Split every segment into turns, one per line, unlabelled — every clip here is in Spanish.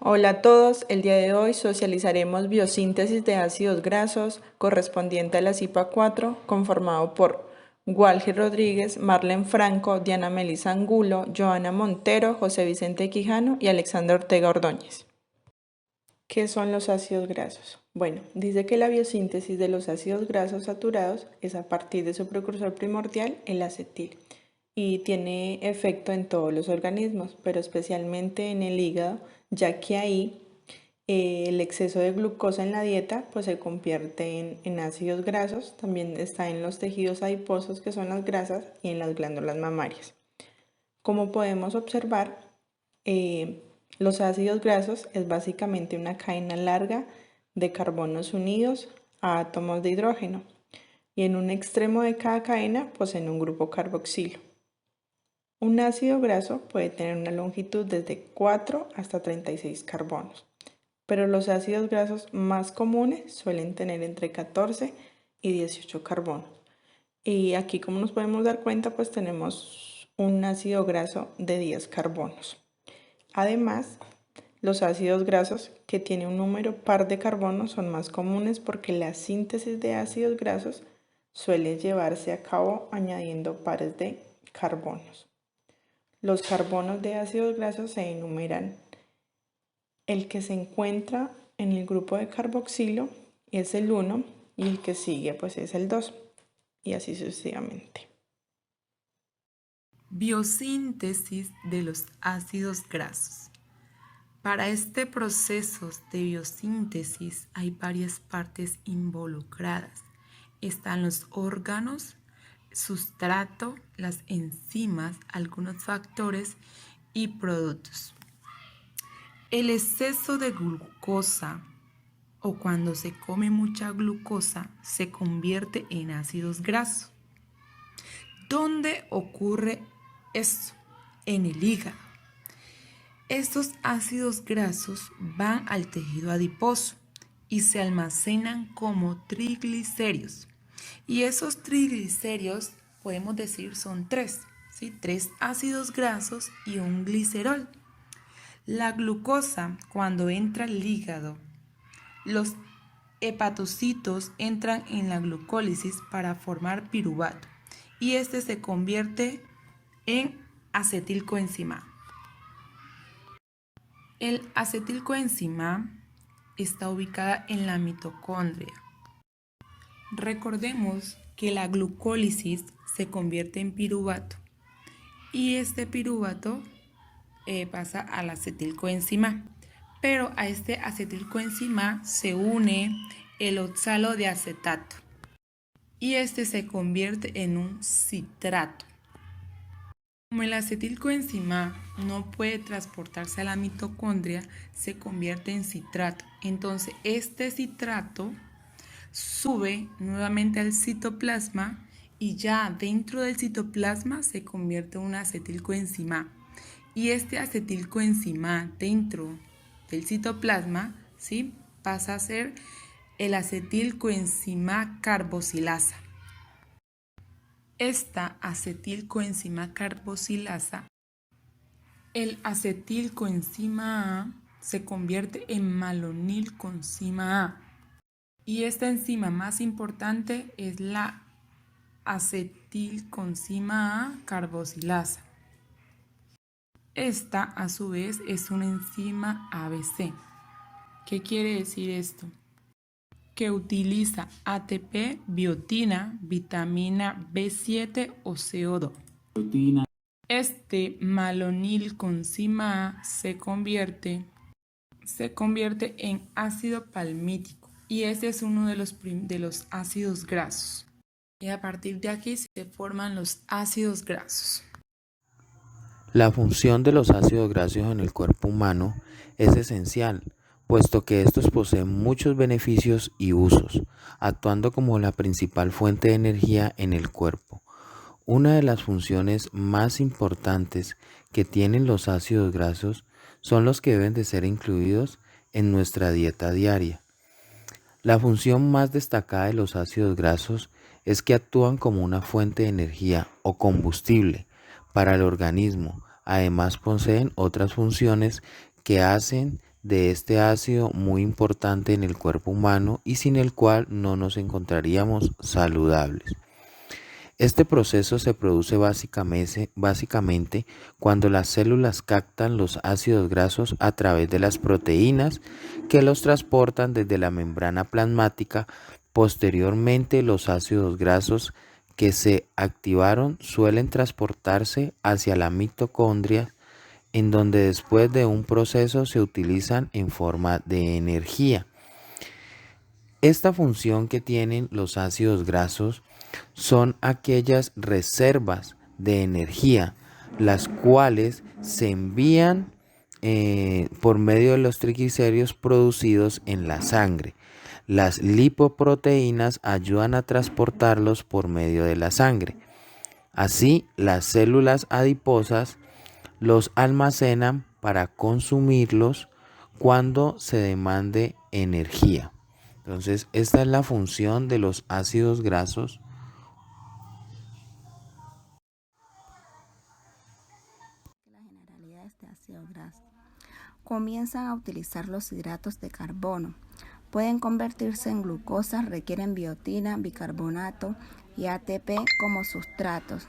Hola a todos, el día de hoy socializaremos biosíntesis de ácidos grasos correspondiente a la CIPA4 conformado por Walger Rodríguez, Marlen Franco, Diana Melisa Angulo, Joana Montero, José Vicente Quijano y Alexandra Ortega Ordóñez. ¿Qué son los ácidos grasos? Bueno, dice que la biosíntesis de los ácidos grasos saturados es a partir de su precursor primordial, el acetil, y tiene efecto en todos los organismos, pero especialmente en el hígado, ya que ahí el exceso de glucosa en la dieta pues se convierte en ácidos grasos, también está en los tejidos adiposos que son las grasas y en las glándulas mamarias. Como podemos observar, los ácidos grasos es básicamente una cadena larga de carbonos unidos a átomos de hidrógeno y en un extremo de cada cadena poseen un grupo carboxilo. Un ácido graso puede tener una longitud desde 4 hasta 36 carbonos, pero los ácidos grasos más comunes suelen tener entre 14 y 18 carbonos. Y aquí, como nos podemos dar cuenta, pues tenemos un ácido graso de 10 carbonos. Además, los ácidos grasos que tienen un número par de carbonos son más comunes porque la síntesis de ácidos grasos suele llevarse a cabo añadiendo pares de carbonos. Los carbonos de ácidos grasos se enumeran. El que se encuentra en el grupo de carboxilo es el 1 y el que sigue pues es el 2 y así sucesivamente.
Biosíntesis de los ácidos grasos. Para este proceso de biosíntesis hay varias partes involucradas. Están los órganos, sustrato, las enzimas, algunos factores y productos. El exceso de glucosa o cuando se come mucha glucosa se convierte en ácidos grasos. ¿Dónde ocurre esto? En el hígado. Estos ácidos grasos van al tejido adiposo y se almacenan como triglicéridos. Y esos triglicéridos, podemos decir, son tres, ¿sí? 3 ácidos grasos y un glicerol. La glucosa, cuando entra al hígado, los hepatocitos entran en la glucólisis para formar piruvato y este se convierte en acetilcoenzima. El acetilcoenzima está ubicada en la mitocondria. Recordemos que la glucólisis se convierte en piruvato y este piruvato pasa al acetilcoenzima. Pero a este acetilcoenzima se une el oxalo de acetato y este se convierte en un citrato. Como el acetilcoenzima no puede transportarse a la mitocondria, se convierte en citrato. Entonces este citrato sube nuevamente al citoplasma y ya dentro del citoplasma se convierte en un acetilcoenzima. Y este acetilcoenzima dentro del citoplasma, ¿sí?, pasa a ser el acetilcoenzima carboxilasa. Esta acetilcoenzima carboxilasa, el acetilcoenzima A se convierte en malonilcoenzima A. Y esta enzima más importante es la acetilcoenzima A carboxilasa. Esta, a su vez, es una enzima ABC. ¿Qué quiere decir esto? Que utiliza ATP, biotina, vitamina B7 o CO2. Este malonilcoenzima A se convierte en ácido palmítico y este es uno de los ácidos grasos. Y a partir de aquí se forman los ácidos grasos.
La función de los ácidos grasos en el cuerpo humano es esencial, puesto que estos poseen muchos beneficios y usos, actuando como la principal fuente de energía en el cuerpo. Una de las funciones más importantes que tienen los ácidos grasos son los que deben de ser incluidos en nuestra dieta diaria. La función más destacada de los ácidos grasos es que actúan como una fuente de energía o combustible para el organismo. Además poseen otras funciones que hacen de este ácido muy importante en el cuerpo humano y sin el cual no nos encontraríamos saludables. Este proceso se produce básicamente cuando las células captan los ácidos grasos a través de las proteínas que los transportan desde la membrana plasmática. Posteriormente, los ácidos grasos que se activaron suelen transportarse hacia la mitocondria, en donde después de un proceso se utilizan en forma de energía. Esta función que tienen los ácidos grasos son aquellas reservas de energía, las cuales se envían por medio de los triglicéridos producidos en la sangre. Las lipoproteínas ayudan a transportarlos por medio de la sangre. Así, las células adiposas los almacenan para consumirlos cuando se demande energía. Entonces, esta es la función de los ácidos grasos.
Las generalidades de ácidos grasos. Comienzan a utilizar los hidratos de carbono. Pueden convertirse en glucosa, requieren biotina, bicarbonato y ATP como sustratos.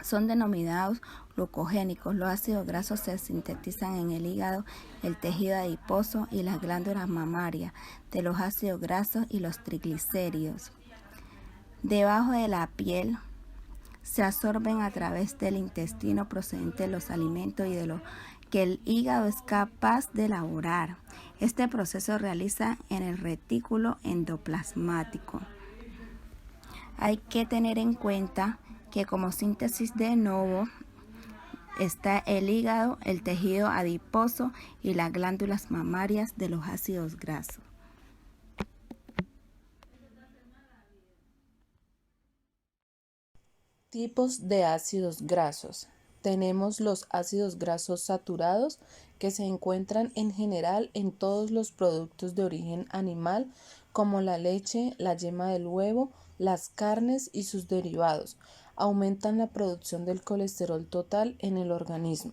Son denominados glucogénicos. Los ácidos grasos se sintetizan en el hígado, el tejido adiposo y las glándulas mamarias de los ácidos grasos y los triglicéridos. Debajo de la piel se absorben a través del intestino procedente de los alimentos y de lo que el hígado es capaz de elaborar. Este proceso se realiza en el retículo endoplasmático. Hay que tener en cuenta que como síntesis de novo está el hígado, el tejido adiposo y las glándulas mamarias de los ácidos grasos.
Tipos de ácidos grasos. Tenemos los ácidos grasos saturados, que se encuentran en general en todos los productos de origen animal, como la leche, la yema del huevo, las carnes y sus derivados. Aumentan la producción del colesterol total en el organismo.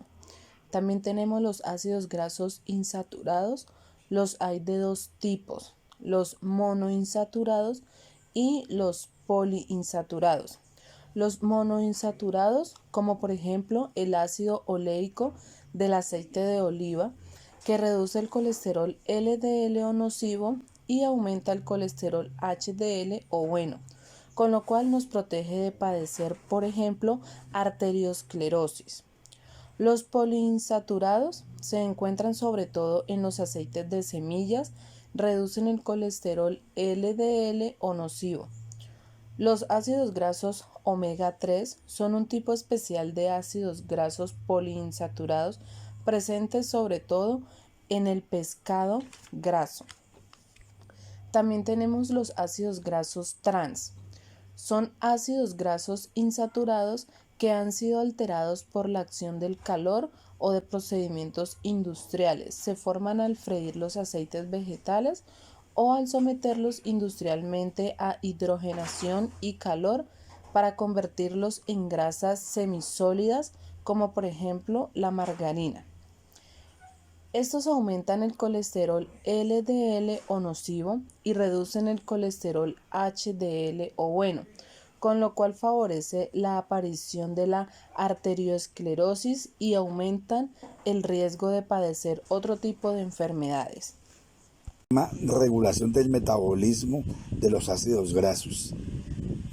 También tenemos los ácidos grasos insaturados. Los hay de dos tipos, los monoinsaturados y los poliinsaturados. Los monoinsaturados, como por ejemplo el ácido oleico del aceite de oliva, que reduce el colesterol LDL o nocivo y aumenta el colesterol HDL o bueno, con lo cual nos protege de padecer, por ejemplo, arteriosclerosis. Los poliinsaturados se encuentran sobre todo en los aceites de semillas, reducen el colesterol LDL o nocivo. Los ácidos grasos omega 3 son un tipo especial de ácidos grasos poliinsaturados presentes sobre todo en el pescado graso. También tenemos los ácidos grasos trans. Son ácidos grasos insaturados que han sido alterados por la acción del calor o de procedimientos industriales. Se forman al freír los aceites vegetales o al someterlos industrialmente a hidrogenación y calor para convertirlos en grasas semisólidas, como por ejemplo la margarina. Estos aumentan el colesterol LDL o nocivo y reducen el colesterol HDL o bueno, con lo cual favorece la aparición de la arteriosclerosis y aumentan el riesgo de padecer otro tipo de enfermedades.
Regulación del metabolismo de los ácidos grasos.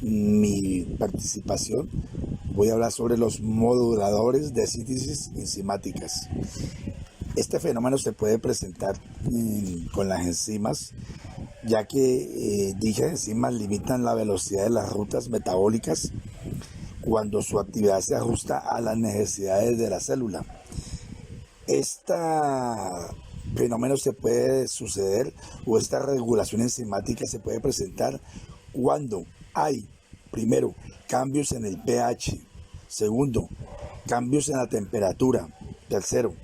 Mi participación voy a hablar sobre los moduladores de síntesis enzimáticas. Este fenómeno se puede presentar con las enzimas, ya que dichas enzimas limitan la velocidad de las rutas metabólicas cuando su actividad se ajusta a las necesidades de la célula. Este fenómeno se puede suceder, o esta regulación enzimática se puede presentar cuando hay, primero, cambios en el pH, segundo, cambios en la temperatura, tercero,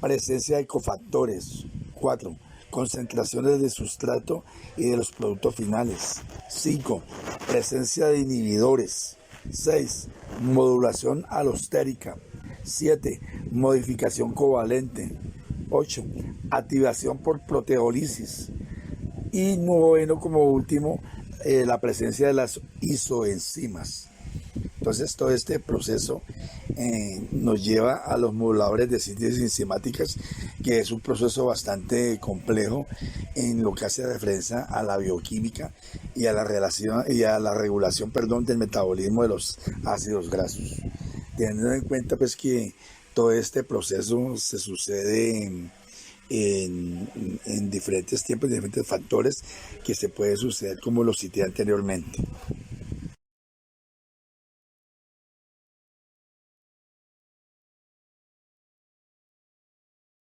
presencia de cofactores, 4, concentraciones de sustrato y de los productos finales, 5, presencia de inhibidores, 6, modulación alostérica, 7, modificación covalente, 8. Activación por proteólisis. Y noveno, como último, la presencia de las isoenzimas. Entonces, todo este proceso nos lleva a los moduladores de síntesis enzimáticas, que es un proceso bastante complejo en lo que hace referencia a la bioquímica y a la regulación del metabolismo de los ácidos grasos. Teniendo en cuenta pues que todo este proceso se sucede en diferentes tiempos, diferentes factores que se puede suceder como lo cité anteriormente.